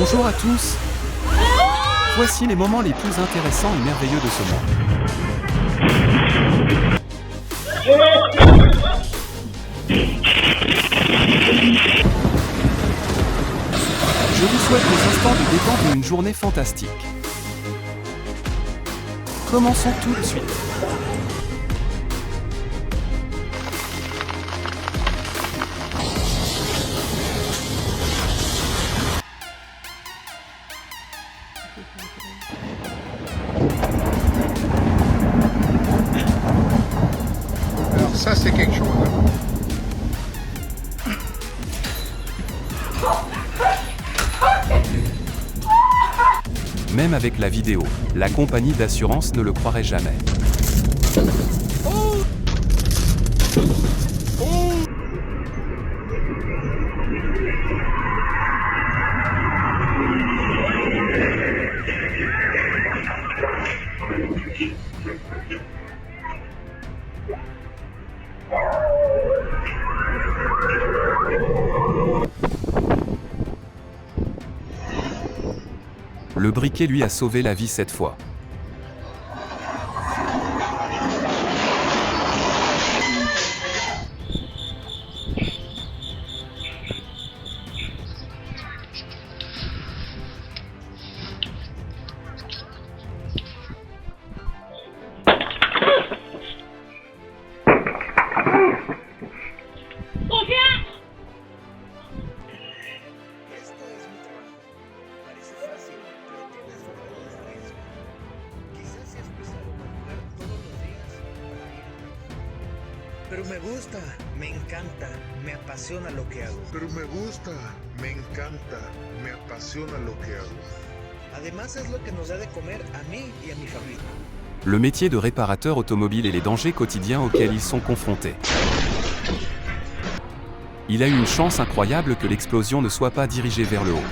Bonjour à tous. Voici les moments les plus intéressants et merveilleux de ce mois. Je vous souhaite des instants de détente et une journée fantastique. Commençons tout de suite. Alors ça c'est quelque chose. Même avec la vidéo, la compagnie d'assurance ne le croirait jamais. Le briquet lui a sauvé la vie cette fois. Pero me gusta, me encanta, me apasiona lo que hago. Pero me gusta, me encanta, me apasiona lo que hago. Además es lo que nos da de comer a mí y a mi familia. Le métier de réparateur automobile et les dangers quotidiens auxquels ils sont confrontés. Il a eu une chance incroyable que l'explosion ne soit pas dirigée vers le haut.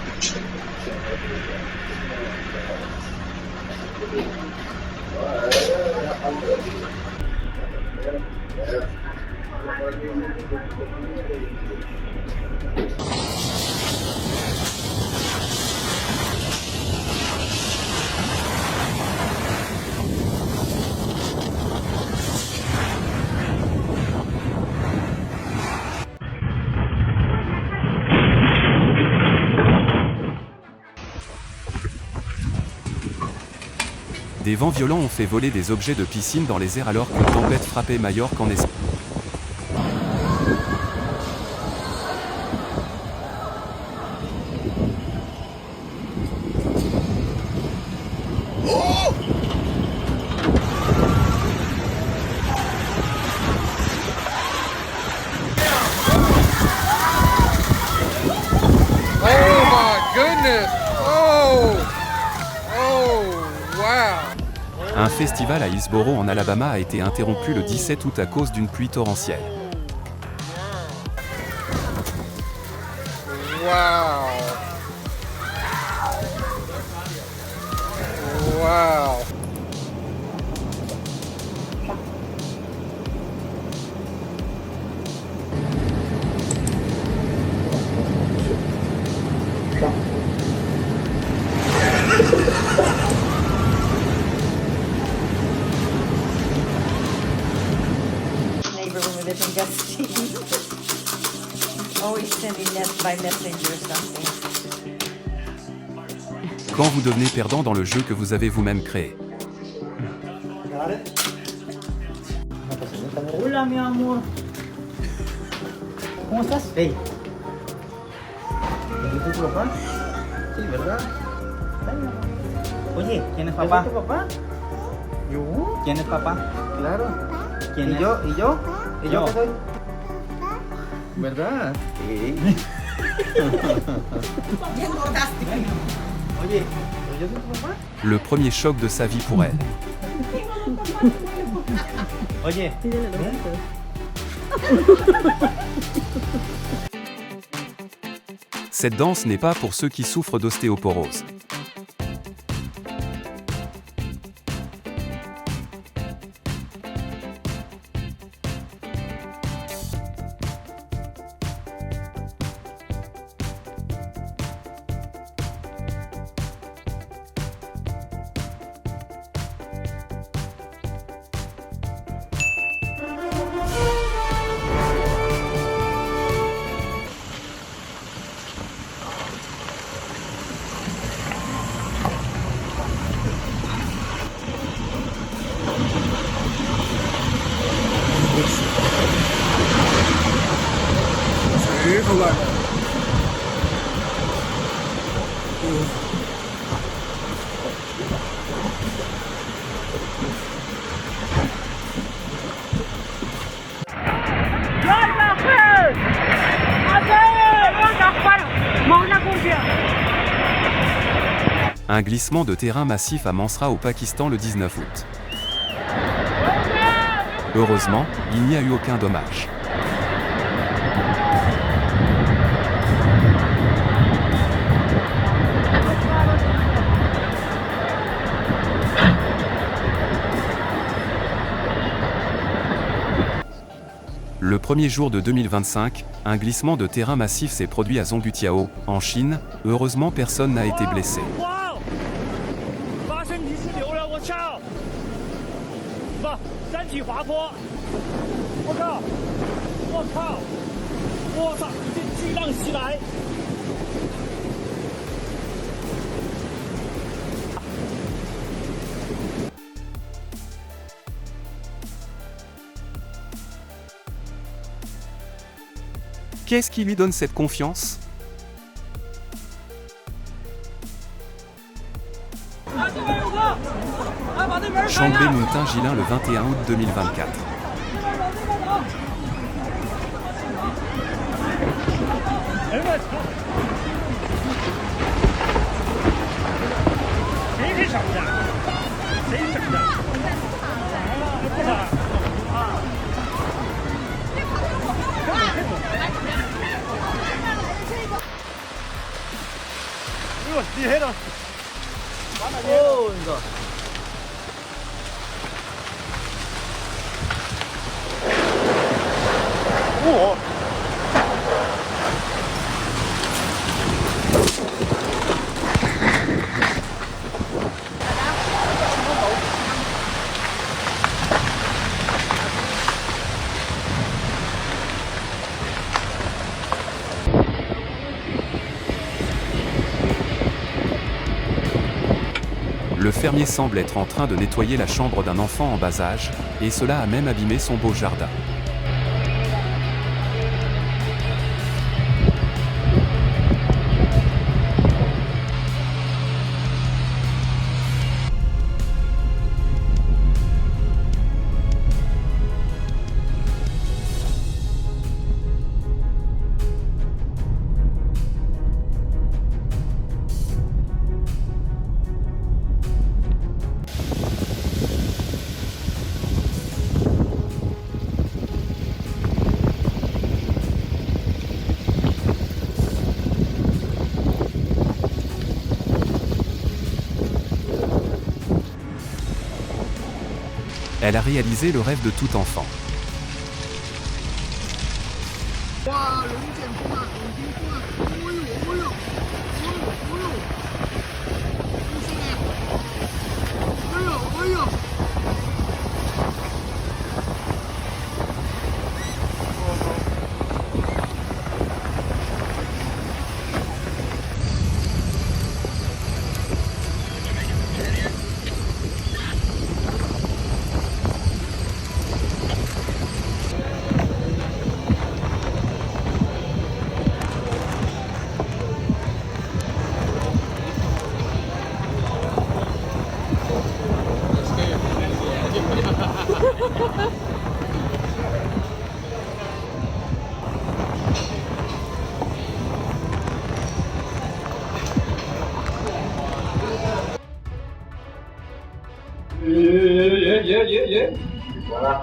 Des vents violents ont fait voler des objets de piscine dans les airs alors qu'une tempête frappait Majorque en Espagne. Oh my goodness! Oh, wow! Un festival à Hillsboro en Alabama a été interrompu le 17 août à cause d'une pluie torrentielle. Wow! Wow! Neighbor when we lived in Gustine. Always sending that by messenger or something. Quand vous devenez perdant dans le jeu que vous avez vous-même créé. Hola, mi amor. ¿Cómo estás? Hey. ¿Es tu papá? Sí, ¿verdad? Oye, ¿quién es papá? ¿Es tu papá? ¿Yo? ¿Quién es papá? Claro. ¿Quién es? Yo? ¿Y yo? ¿Y yo qué soy? ¿Verdad? Sí. Oye, ¿yo soy tu papá? Le premier choc de sa vie pour elle. Oye. Cette danse n'est pas pour ceux qui souffrent d'ostéoporose. Un glissement de terrain massif à Mansra au Pakistan le 19 août. Heureusement, il n'y a eu aucun dommage. Le premier jour de 2025, un glissement de terrain massif s'est produit à Zhonggutiao, en Chine. Heureusement, personne n'a été blessé. Qu'est-ce qui lui donne cette confiance ? Changbei Mountain Jilin le 21 août 2024. Le fermier semble être en train de nettoyer la chambre d'un enfant en bas âge, et cela a même abîmé son beau jardin. Elle a réalisé le rêve de tout enfant. Voilà.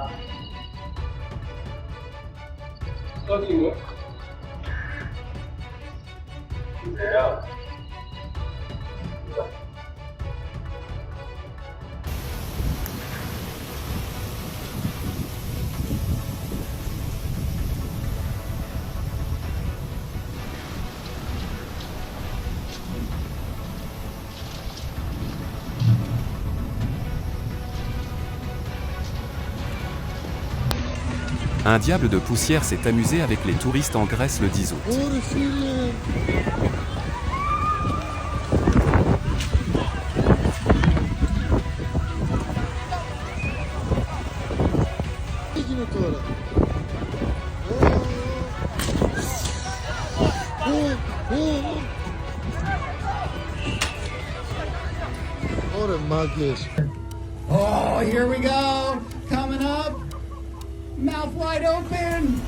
Continue. Super. Un diable de poussière s'est amusé avec les touristes en Grèce le 10 août. Ahora más que eso. Oh, here we go. Coming up. Mouth wide open.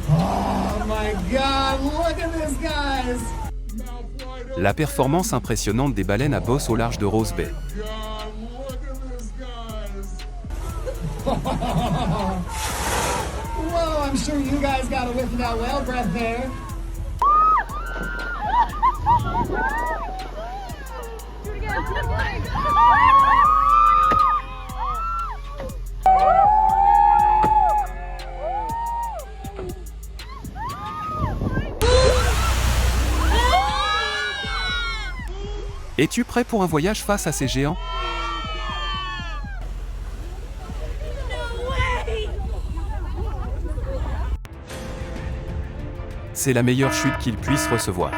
Oh my God, look at this, guys. La performance impressionnante des baleines à bosse au large de Rose Bay. Whoa, I'm sure you guys got a whiff of that whale breath there. Es-tu prêt pour un voyage face à ces géants? C'est la meilleure chute qu'ils puissent recevoir.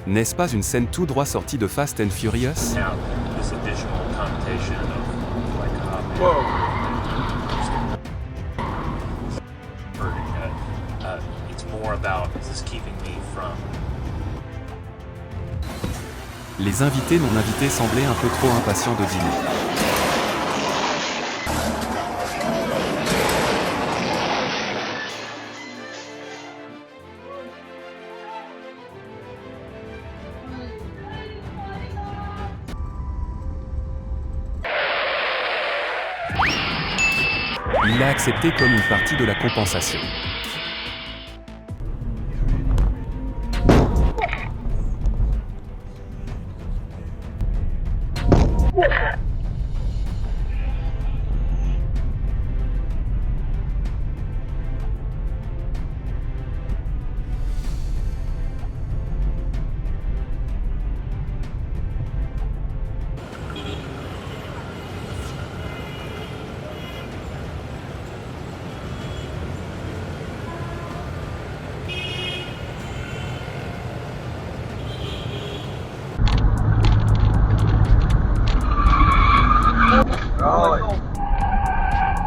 N'est-ce pas une scène tout droit sortie de Fast and Furious? Now, this additional connotation of like, it's more about is this keeping me from. Les invités non invités semblaient un peu trop impatients de dîner. Il l'a accepté comme une partie de la compensation.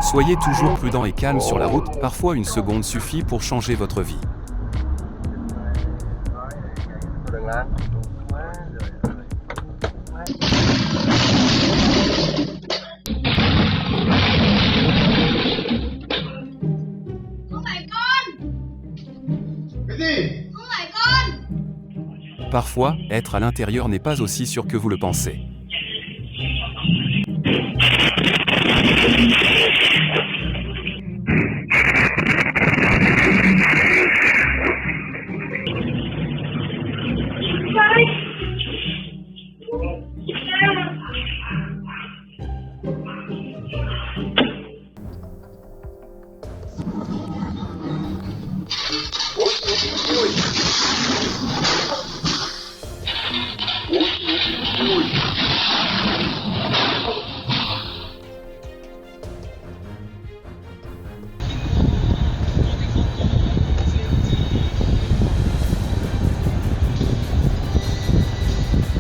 Soyez toujours prudent et calme sur la route, parfois une seconde suffit pour changer votre vie. Parfois, être à l'intérieur n'est pas aussi sûr que vous le pensez.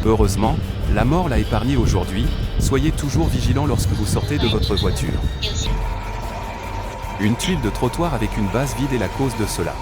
Heureusement, la mort l'a épargné aujourd'hui, soyez toujours vigilant lorsque vous sortez de votre voiture. Une tuile de trottoir avec une base vide est la cause de cela.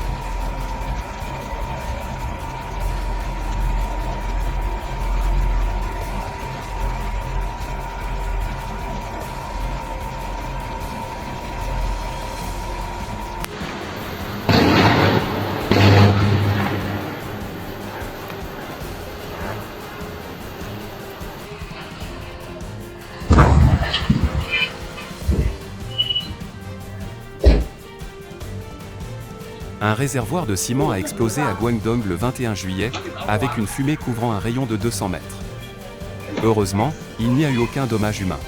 Un réservoir de ciment a explosé à Guangdong le 21 juillet, avec une fumée couvrant un rayon de 200 mètres. Heureusement, il n'y a eu aucun dommage humain.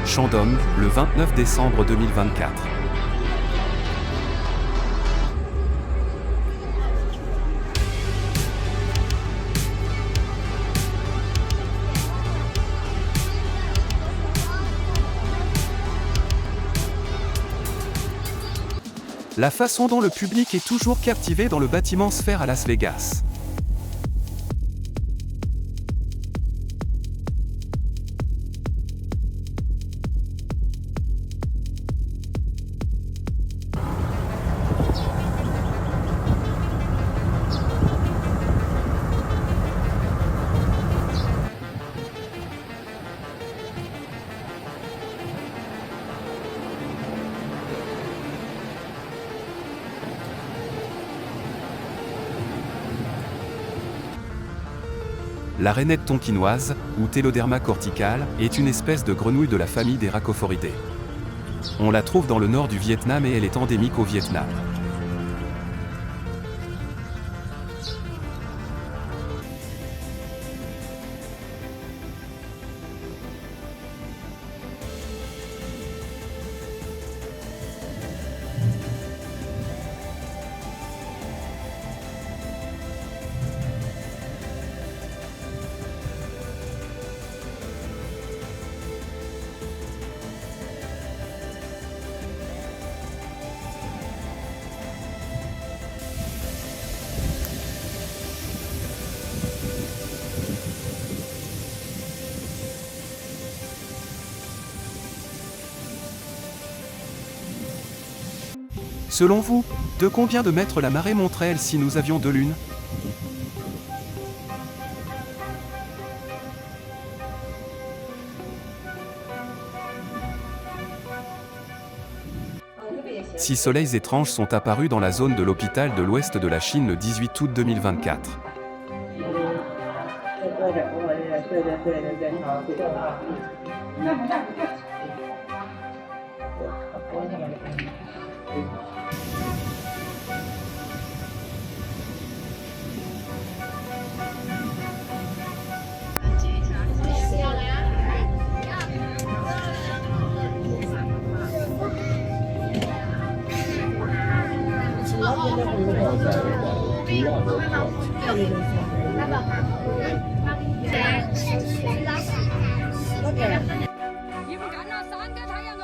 Shandong, le 29 décembre 2024. La façon dont le public est toujours captivé dans le bâtiment Sphere à Las Vegas. La rainette tonkinoise, ou Teloderma corticale, est une espèce de grenouille de la famille des Rhacophoridae. On la trouve dans le nord du Vietnam et elle est endémique au Vietnam. Selon vous, de combien de mètres la marée monterait-elle si nous avions 2 lunes? Six soleils étranges sont apparus dans la zone de l'hôpital de l'ouest de la Chine le 18 août 2024.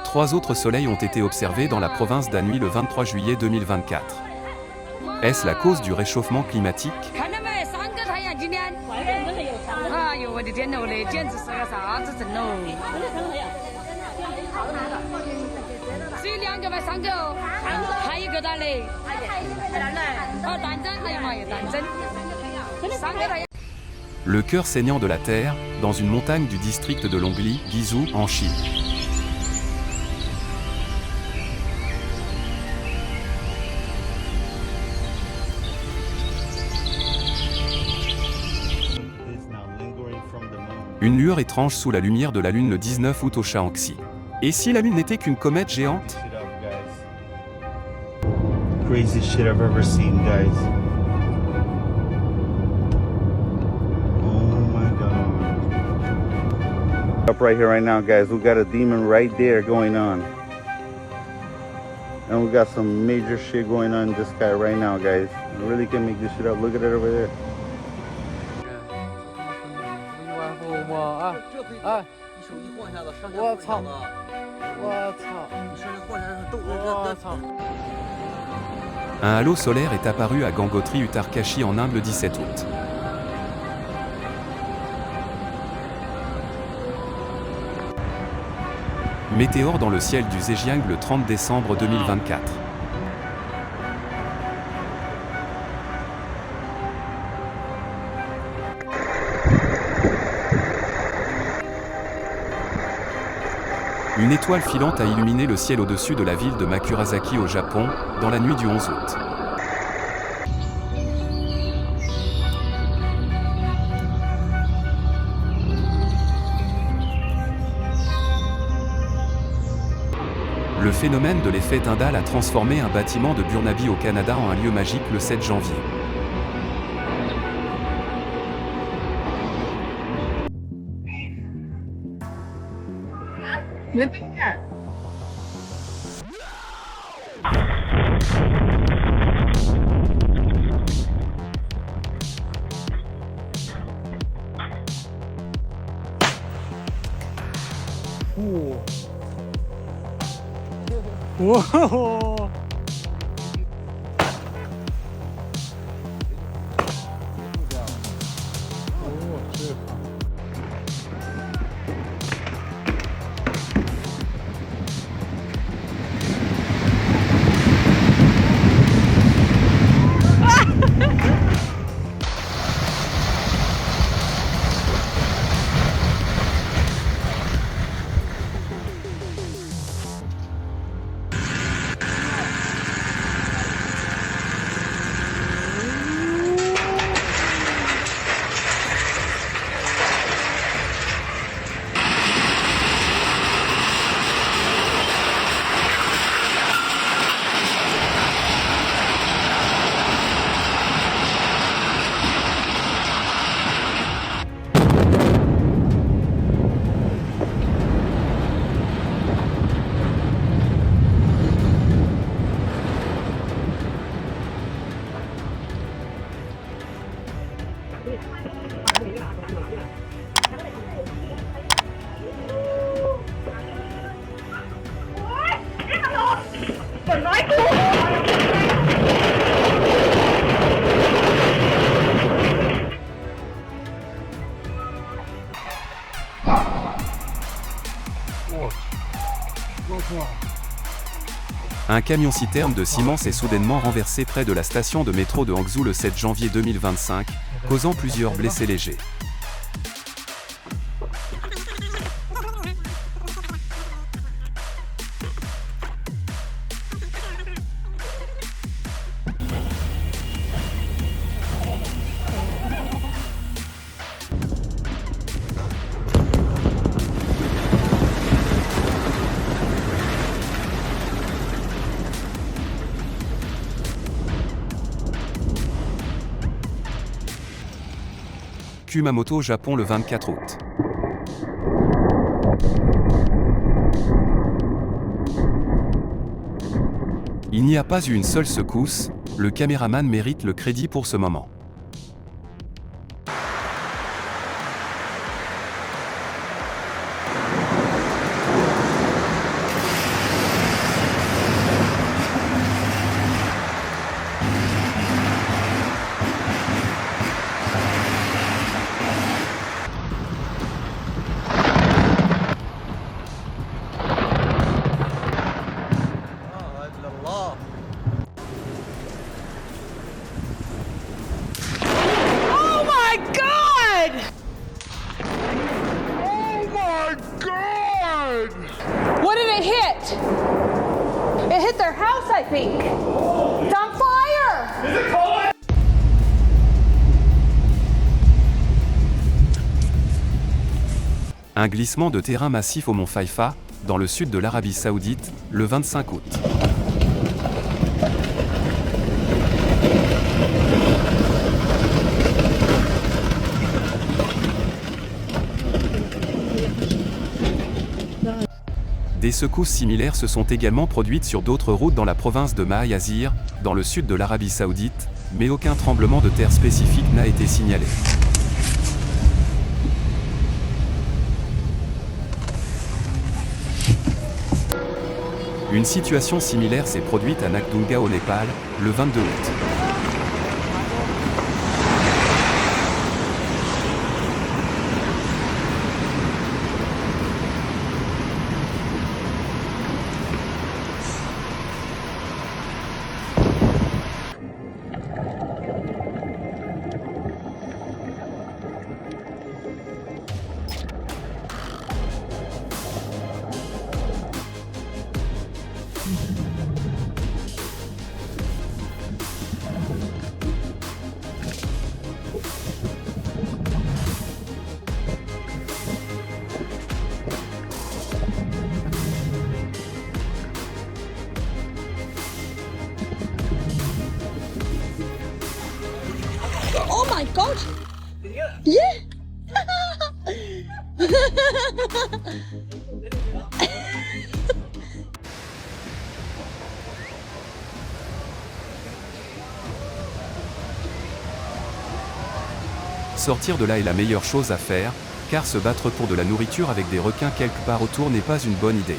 Trois autres soleils ont été observés dans la province d'Anhui le 23 juillet 2024. Est-ce la cause du réchauffement climatique? Le cœur saignant de la Terre, dans une montagne du district de Longli, Guizhou, en Chine. Une lueur étrange sous la lumière de la Lune le 19 août au Shaanxi. Et si la Lune n'était qu'une comète géante? Crazy shit I've ever seen, guys. Oh my god. Up right here right now, guys. We got a demon right there going on. And we got some major shit going on in the sky right now, guys. I really can make this shit up. Look at it over there. Un halo solaire est apparu à Gangotri Uttarkashi en Inde le 17 août. Météore dans le ciel du Zhejiang le 30 décembre 2024. Une étoile filante a illuminé le ciel au-dessus de la ville de Makurasaki au Japon, dans la nuit du 11 août. Le phénomène de l'effet Tyndall a transformé un bâtiment de Burnaby au Canada en un lieu magique le 7 janvier. Whoa! Un camion-citerne de ciment s'est soudainement renversé près de la station de métro de Hangzhou le 7 janvier 2025, causant plusieurs blessés légers. Kumamoto, Japon le 24 août. Il n'y a pas eu une seule secousse, le caméraman mérite le crédit pour ce moment. What did it hit? It hit their house, I think. It's on fire! Is it cold? Un glissement de terrain massif au mont Haïfa, dans le sud de l'Arabie Saoudite, le 25 août. Des secousses similaires se sont également produites sur d'autres routes dans la province de Maha Yazir, dans le sud de l'Arabie Saoudite, mais aucun tremblement de terre spécifique n'a été signalé. Une situation similaire s'est produite à Nakdunga au Népal, le 22 août. Oh my god! Yeah! Sortir de là est la meilleure chose à faire, car se battre pour de la nourriture avec des requins quelque part autour n'est pas une bonne idée.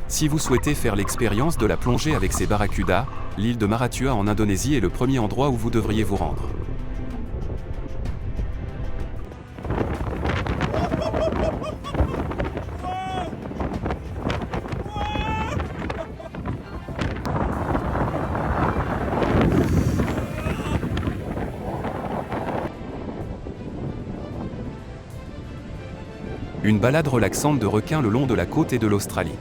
Si vous souhaitez faire l'expérience de la plongée avec ces barracudas, l'île de Maratua en Indonésie est le premier endroit où vous devriez vous rendre. Une balade relaxante de requins le long de la côte et de l'Australie.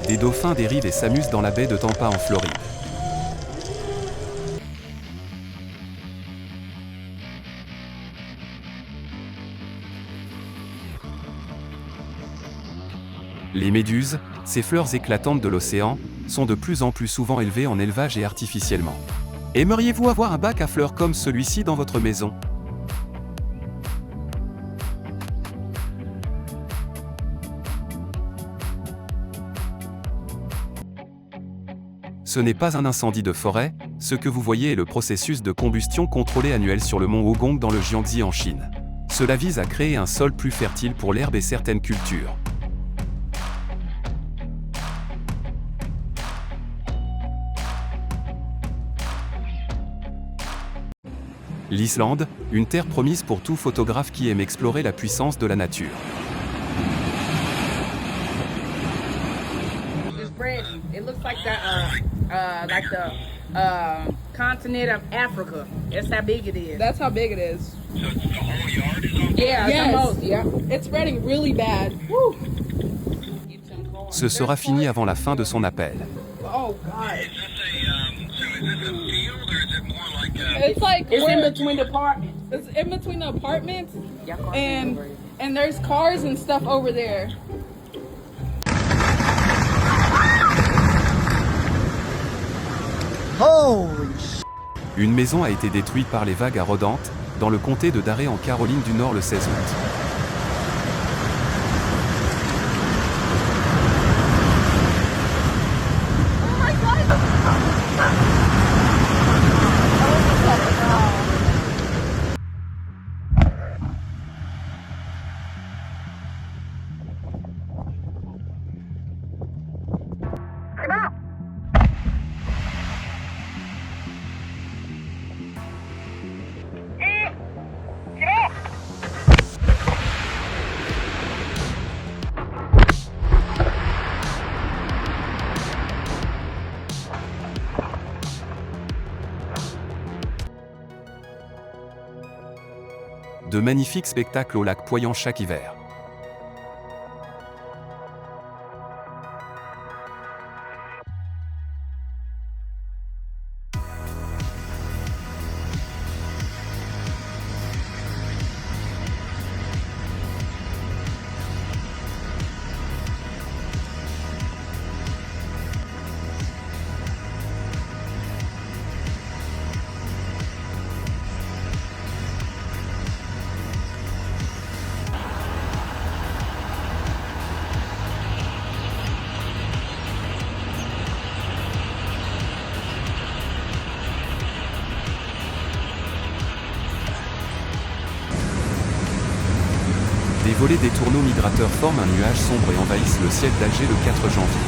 Des dauphins dérivent et s'amusent dans la baie de Tampa en Floride. Les méduses, ces fleurs éclatantes de l'océan, sont de plus en plus souvent élevées en élevage et artificiellement. Aimeriez-vous avoir un bac à fleurs comme celui-ci dans votre maison? Ce n'est pas un incendie de forêt, ce que vous voyez est le processus de combustion contrôlé annuel sur le mont Wogong dans le Jiangxi en Chine. Cela vise à créer un sol plus fertile pour l'herbe et certaines cultures. L'Islande, une terre promise pour tout photographe qui aime explorer la puissance de la nature. It looks like the continent of Africa. That's how big it is. That's how big it is. So it's the whole yard is on Yeah, fire? the most. Yeah, it's spreading really bad. Woo. Ce sera fini avant la fin de son appel. Oh God. Is this a field or is it more like a... It's like it's in between the apartments. It's in between the apartments, and there's cars and stuff over there. Une maison a été détruite par les vagues à Rodante, dans le comté de Daré en Caroline du Nord le 16 août. De magnifiques spectacles au lac Poyang chaque hiver. Des volées des tourneaux migrateurs forment un nuage sombre et envahissent le ciel d'Alger le 4 janvier.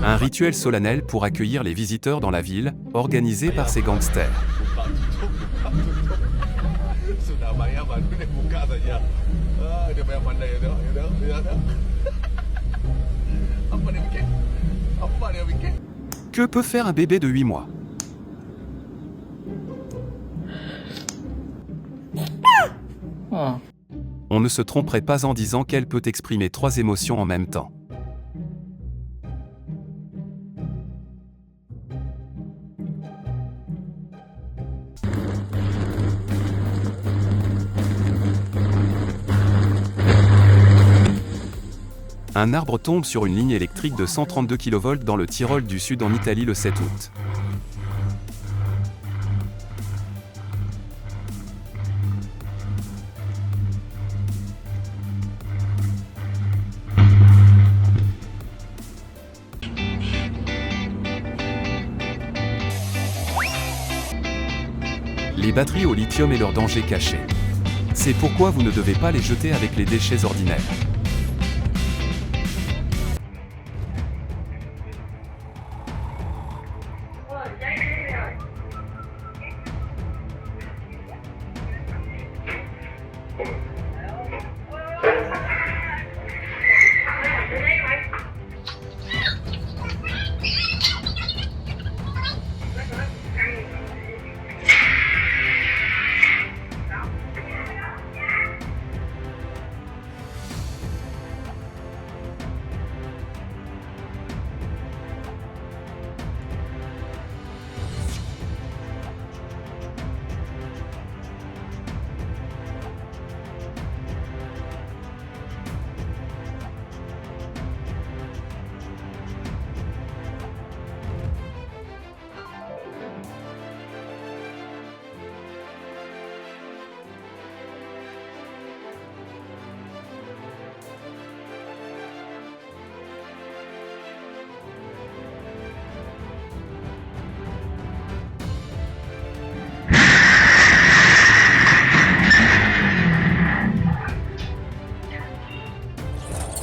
Un rituel solennel pour accueillir les visiteurs dans la ville, organisé par ces gangsters. Que peut faire un bébé de 8 mois? On ne se tromperait pas en disant qu'elle peut exprimer 3 émotions en même temps. Un arbre tombe sur une ligne électrique de 132 kV dans le Tyrol du Sud en Italie le 7 août. Les batteries au lithium et leurs dangers cachés. C'est pourquoi vous ne devez pas les jeter avec les déchets ordinaires.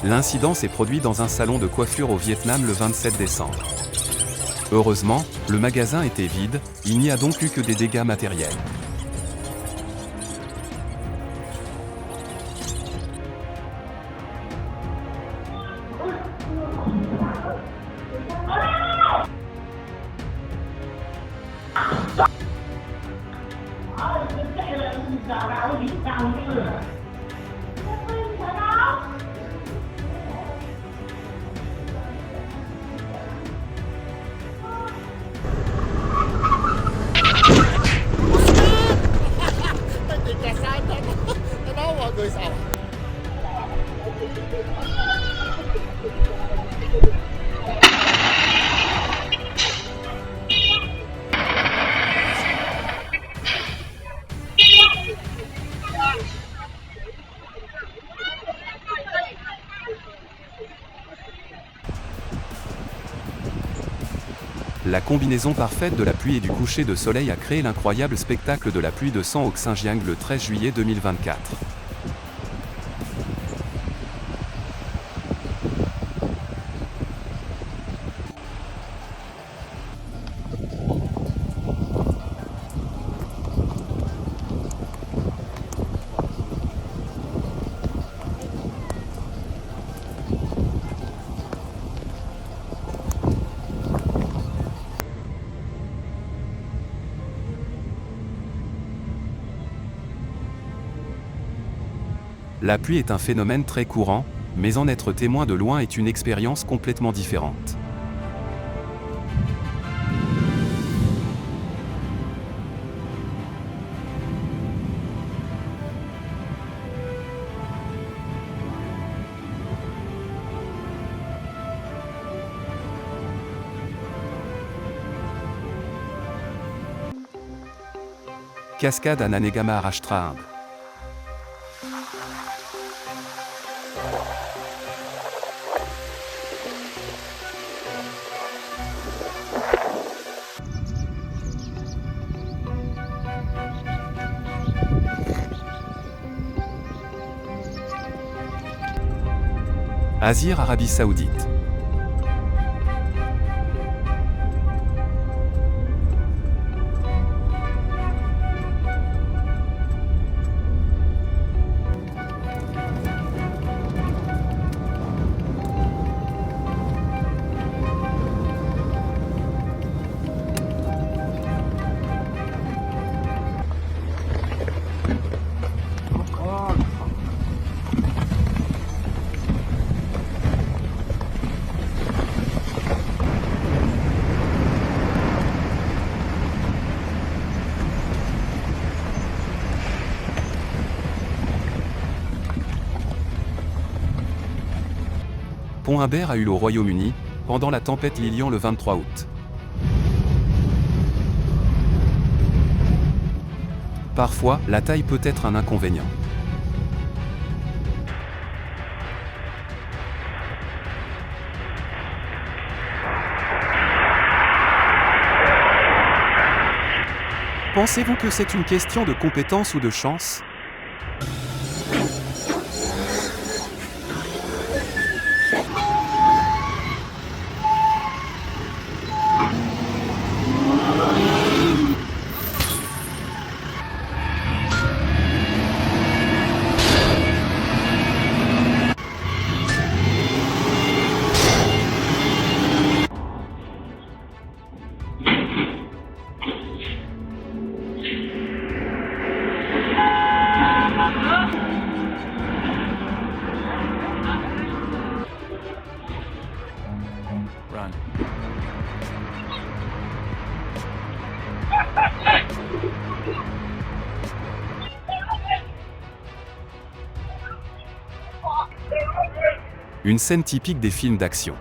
L'incident s'est produit dans un salon de coiffure au Vietnam le 27 décembre. Heureusement, le magasin était vide, il n'y a donc eu que des dégâts matériels. La combinaison parfaite de la pluie et du coucher de soleil a créé l'incroyable spectacle de la pluie de sang au Xinjiang le 13 juillet 2024. La pluie est un phénomène très courant, mais en être témoin de loin est une expérience complètement différente. Cascade à Nanega Maharashtra, Inde. Azir, Arabie Saoudite. pont Humbert a eu au Royaume-Uni, pendant la tempête Lilian le 23 août. Parfois, la taille peut être un inconvénient. Pensez-vous que c'est une question de compétence ou de chance ? Run. Une scène typique des films d'action.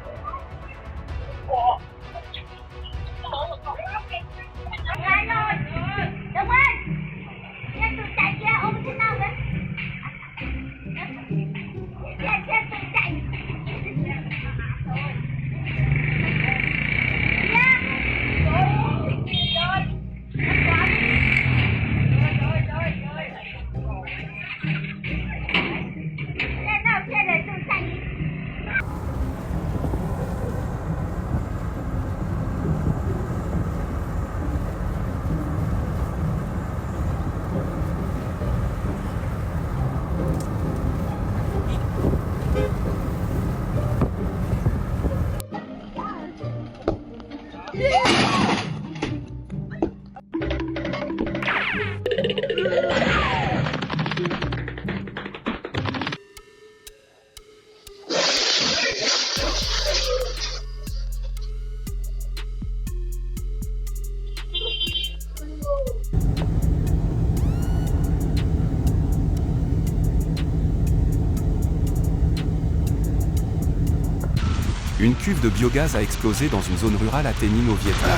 Une cuve de biogaz a explosé dans une zone rurale à Tay Ninh au Vietnam.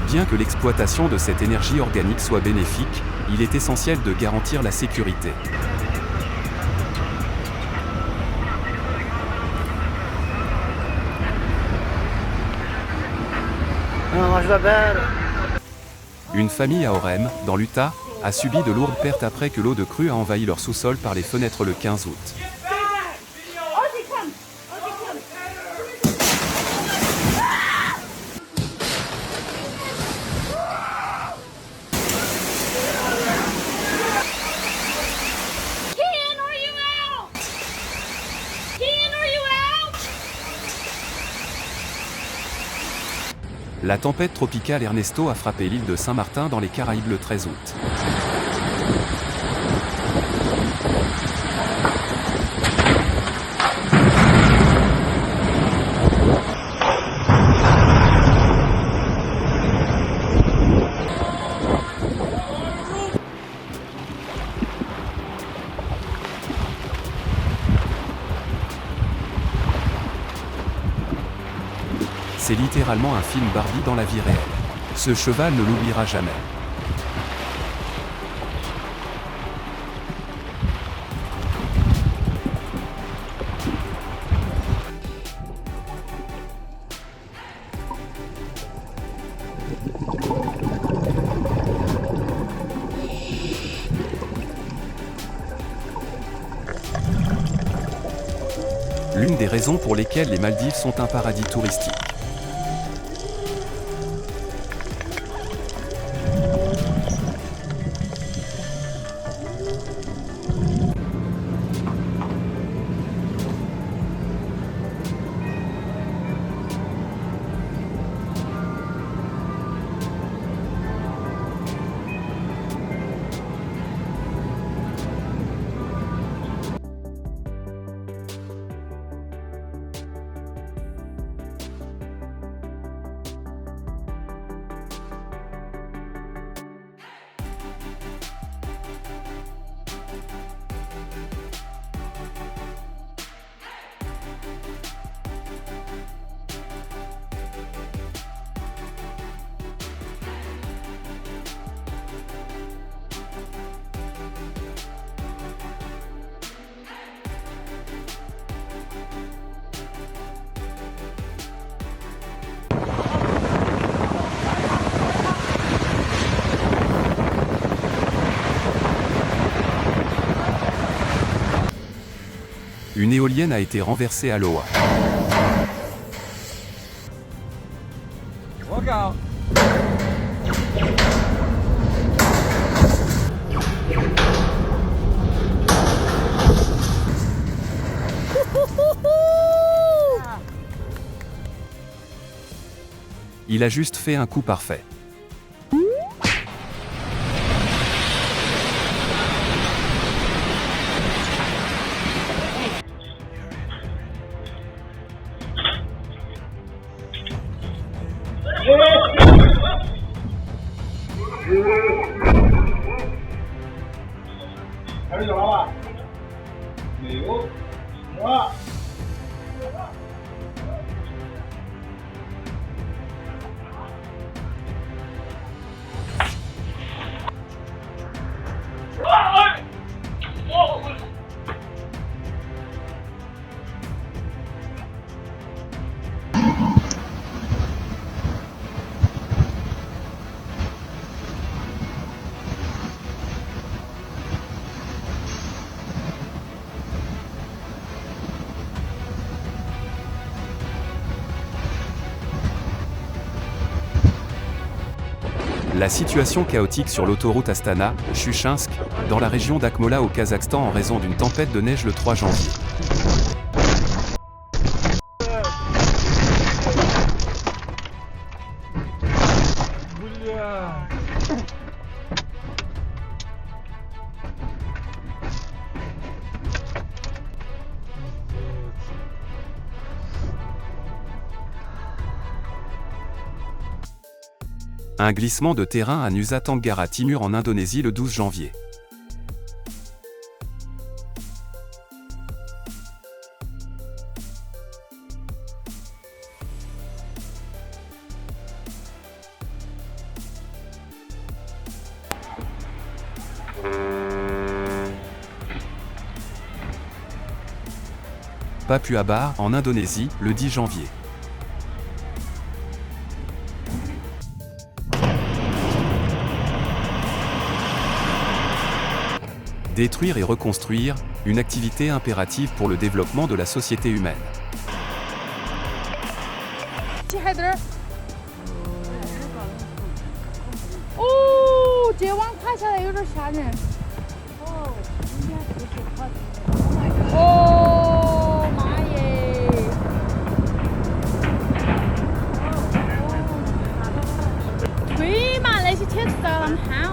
Bien que l'exploitation de cette énergie organique soit bénéfique, il est essentiel de garantir la sécurité. Une famille à Orem, dans l'Utah, a subi de lourdes pertes après que l'eau de crue a envahi leur sous-sol par les fenêtres le 15 août. La tempête tropicale Ernesto a frappé l'île de Saint-Martin dans les Caraïbes le 13 août. C'est littéralement un film Barbie dans la vie réelle. Ce cheval ne l'oubliera jamais. L'une des raisons pour lesquelles les Maldives sont un paradis touristique. Une éolienne a été renversée à Loa. Il a juste fait un coup parfait. La situation chaotique sur l'autoroute Astana-Shushinsk, dans la région d'Akmola au Kazakhstan en raison d'une tempête de neige le 3 janvier. Un glissement de terrain à Nusa Tenggara Timur en Indonésie le 12 janvier. Papua Bar en Indonésie le 10 janvier. Détruire et reconstruire, une activité impérative pour le développement de la société humaine.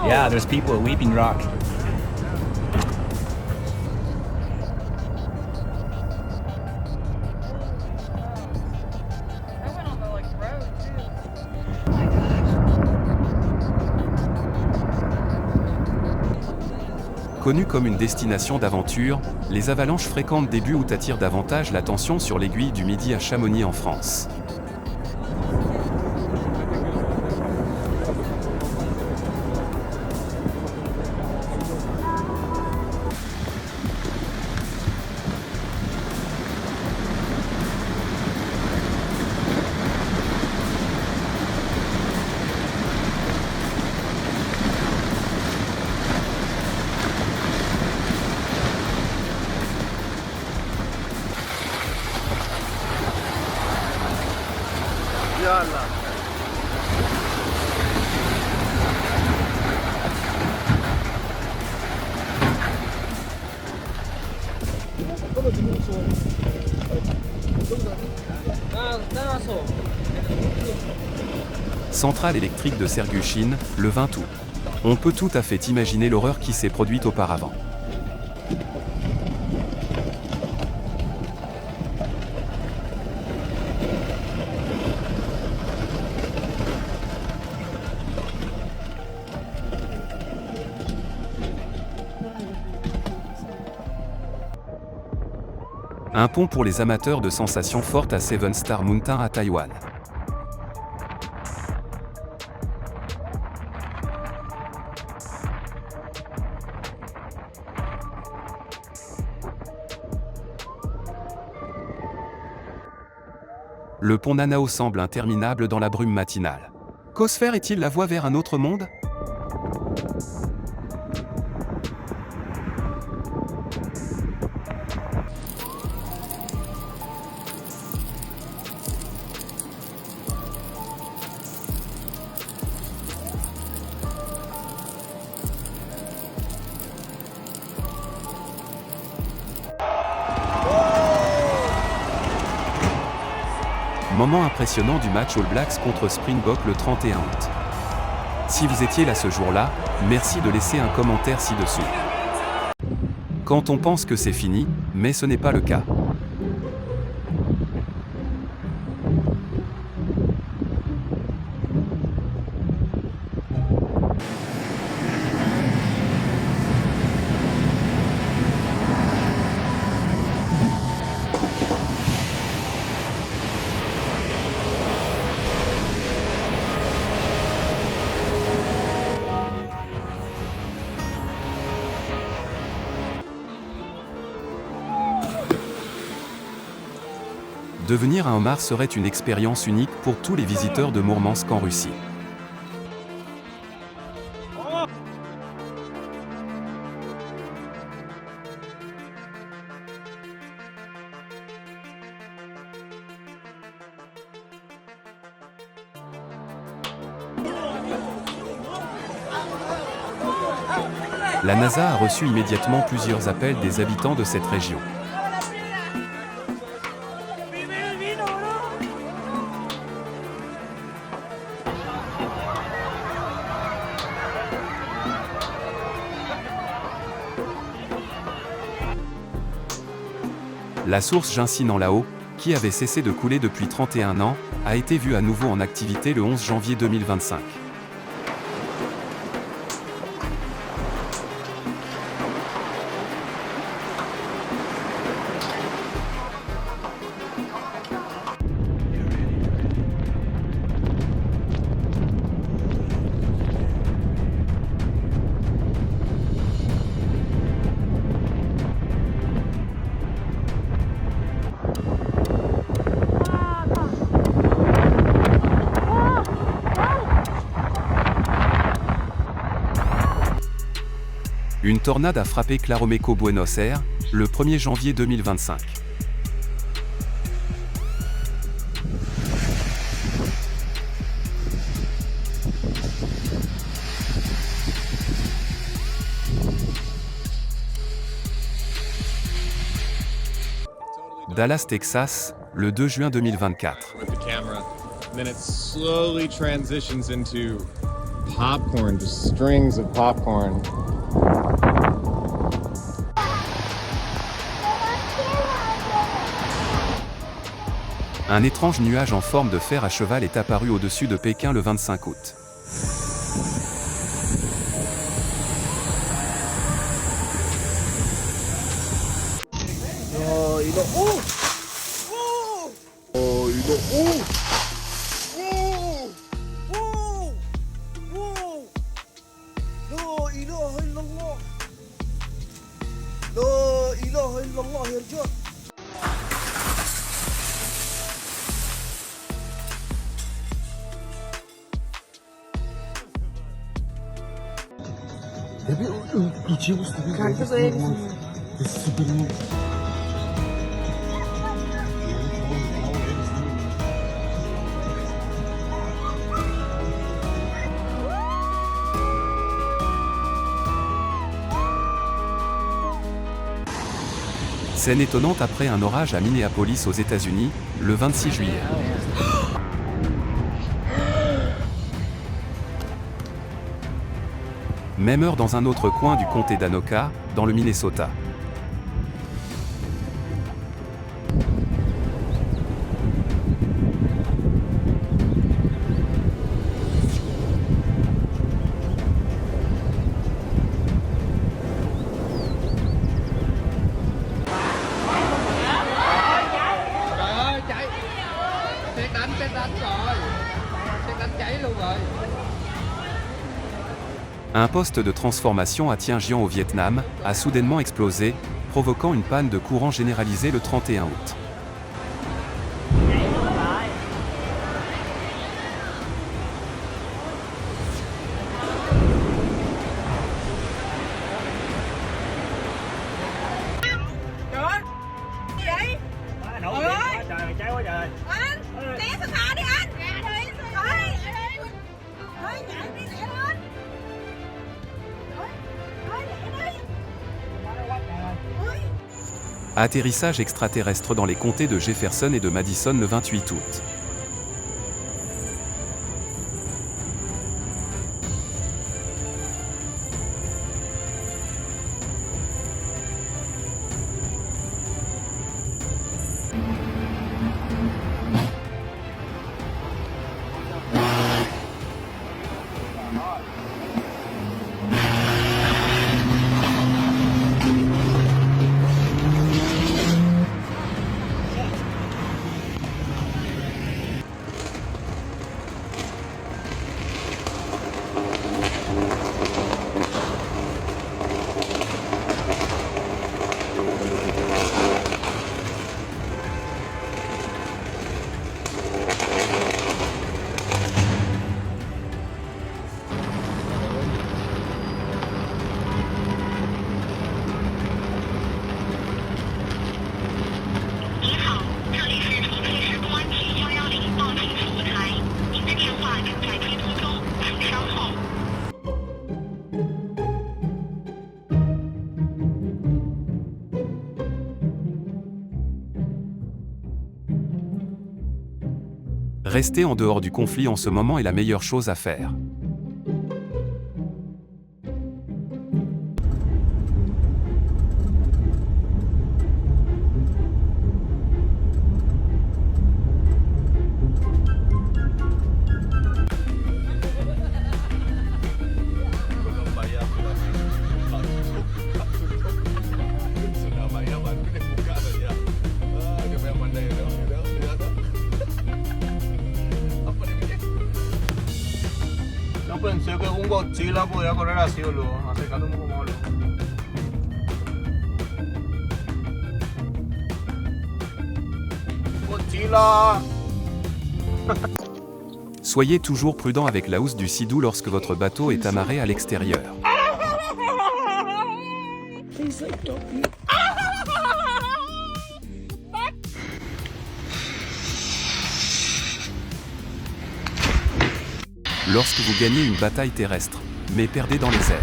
Yeah, there's people at Weeping Rock. Connue comme une destination d'aventure, les avalanches fréquentes début août attirent davantage l'attention sur l'aiguille du Midi à Chamonix en France. Centrale électrique de Serguchine, le 20 août. On peut tout à fait imaginer l'horreur qui s'est produite auparavant. Un pont pour les amateurs de sensations fortes à Seven Star Mountain à Taïwan. Le pont Nanao semble interminable dans la brume matinale. Cosphère est-il la voie vers un autre monde ? Moment impressionnant du match All Blacks contre Springbok le 31 août. Si vous étiez là ce jour-là, merci de laisser un commentaire ci-dessous. Quand on pense que c'est fini, mais ce n'est pas le cas. Devenir un homard serait une expérience unique pour tous les visiteurs de Mourmansk en Russie. La NASA a reçu immédiatement plusieurs appels des habitants de cette région. La source Jinsinan-Lao, qui avait cessé de couler depuis 31 ans, a été vue à nouveau en activité le 11 janvier 2025. Une tornade a frappé Claromeco Buenos Aires, le 1er janvier 2025. Dallas, Texas, le 2 juin 2024. Then it slowly transitions into popcorn, just strings of popcorn. Un étrange nuage en forme de fer à cheval est apparu au-dessus de Pékin le 25 août. Scène étonnante après un orage à Minneapolis aux États-Unis, le 26 juillet. Même heure dans un autre coin du comté d'Anoka, dans le Minnesota. Un poste de transformation à Tianjian au Vietnam a soudainement explosé, provoquant une panne de courant généralisée le 31 août. Atterrissage extraterrestre dans les comtés de Jefferson et de Madison le 28 août. Rester en dehors du conflit en ce moment est la meilleure chose à faire. Pensé que un Godzilla podía correr así, boludo, acercándome como boludo. Godzilla! Soyez toujours prudent avec la housse du Sidou lorsque votre bateau est amarré à l'extérieur. Lorsque vous gagnez une bataille terrestre, mais perdez dans les airs.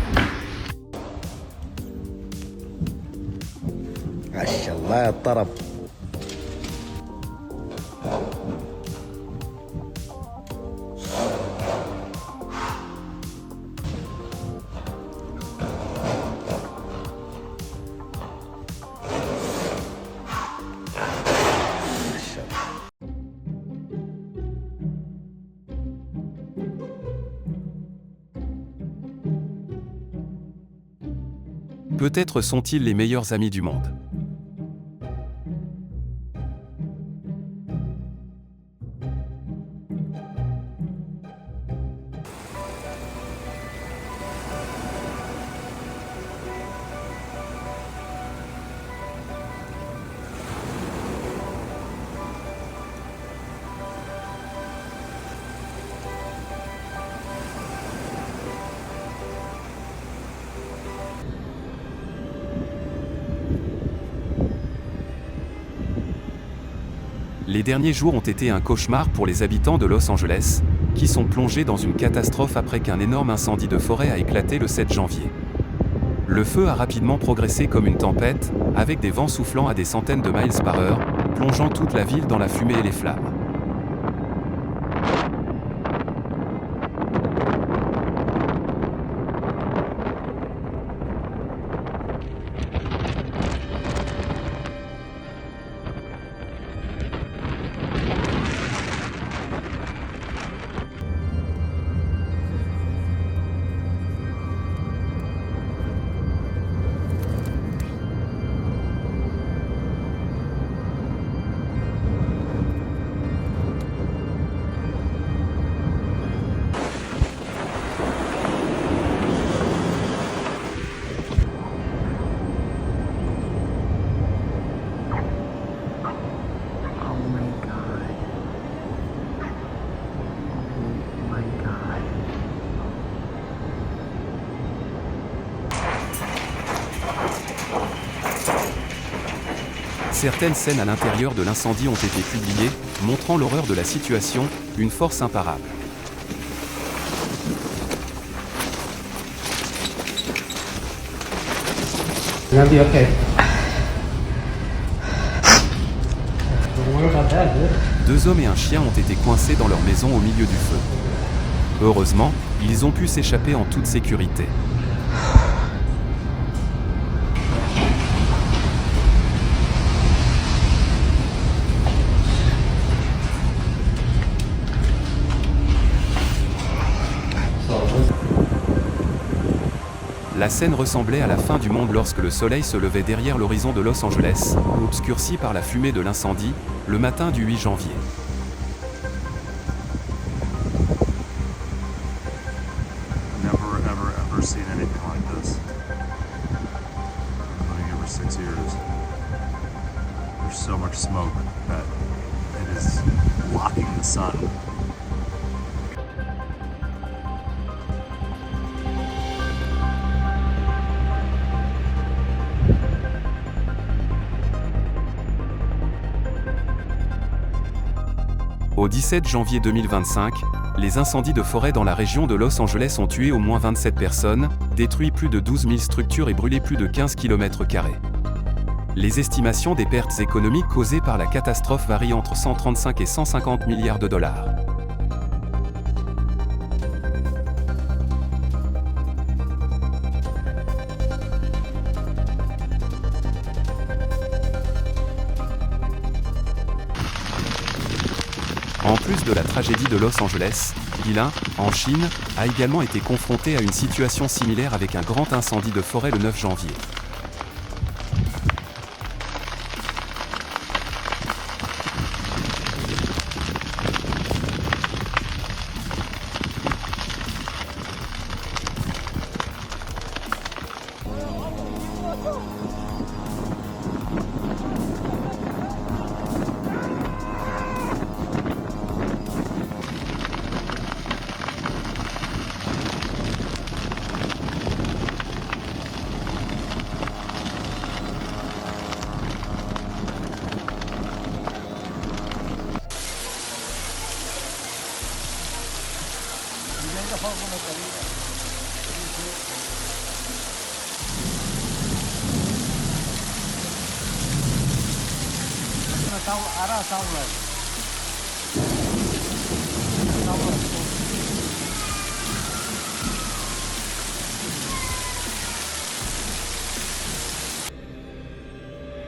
Peut-être sont-ils les meilleurs amis du monde. Les derniers jours ont été un cauchemar pour les habitants de Los Angeles, qui sont plongés dans une catastrophe après qu'un énorme incendie de forêt a éclaté le 7 janvier. Le feu a rapidement progressé comme une tempête, avec des vents soufflant à des centaines de miles par heure, plongeant toute la ville dans la fumée et les flammes. Certaines scènes à l'intérieur de l'incendie ont été publiées, montrant l'horreur de la situation, une force imparable. Deux hommes et un chien ont été coincés dans leur maison au milieu du feu. Heureusement, ils ont pu s'échapper en toute sécurité. La scène ressemblait à la fin du monde lorsque le soleil se levait derrière l'horizon de Los Angeles, obscurci par la fumée de l'incendie, le matin du 8 janvier. Never, ever, ever seen anything like this. I've been living here for 6 years. There's so much smoke that it is blocking the sun. Au 17 janvier 2025, les incendies de forêt dans la région de Los Angeles ont tué au moins 27 personnes, détruit plus de 12 000 structures et brûlé plus de 15 km². Les estimations des pertes économiques causées par la catastrophe varient entre 135 et 150 milliards de dollars. En plus de la tragédie de Los Angeles, Guilin, en Chine, a également été confronté à une situation similaire avec un grand incendie de forêt le 9 janvier.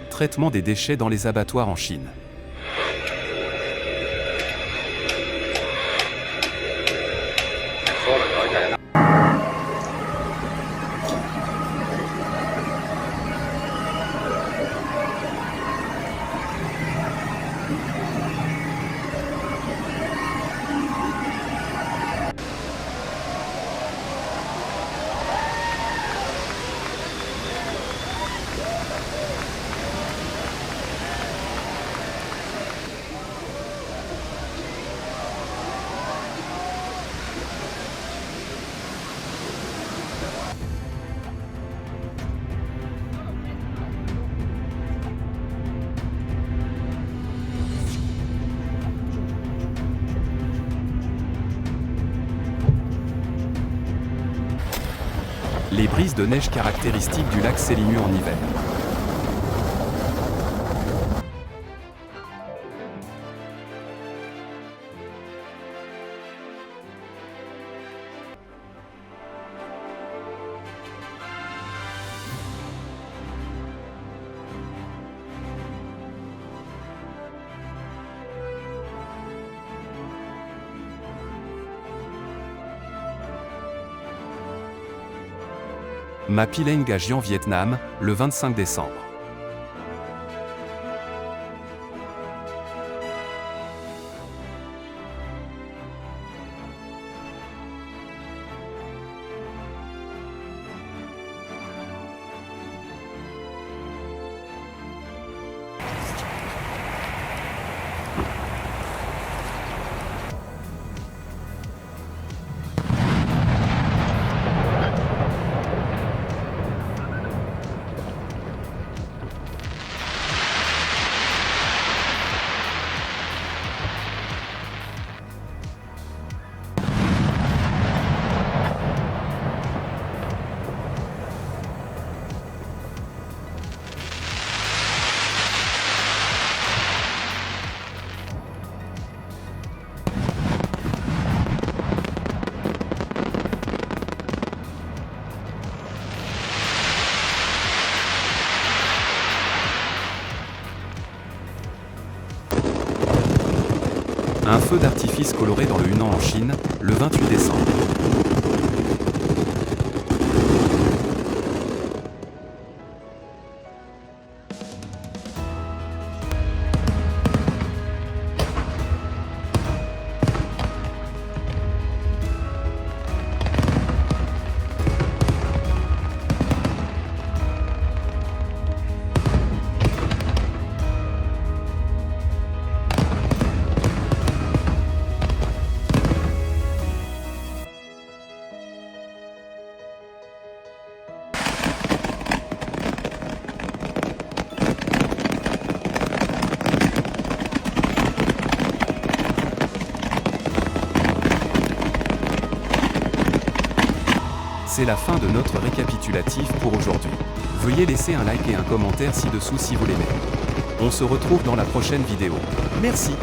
Traitement des déchets dans les abattoirs en Chine. Les brises de neige caractéristiques du lac Sélimu en hiver. Mapileng à Giang, Vietnam, le 25 décembre. Un feu d'artifice coloré dans le Hunan en Chine, le 28 décembre. c'est la fin de notre récapitulatif pour aujourd'hui. Veuillez laisser un like et un commentaire ci-dessous si vous l'aimez. On se retrouve dans la prochaine vidéo. Merci.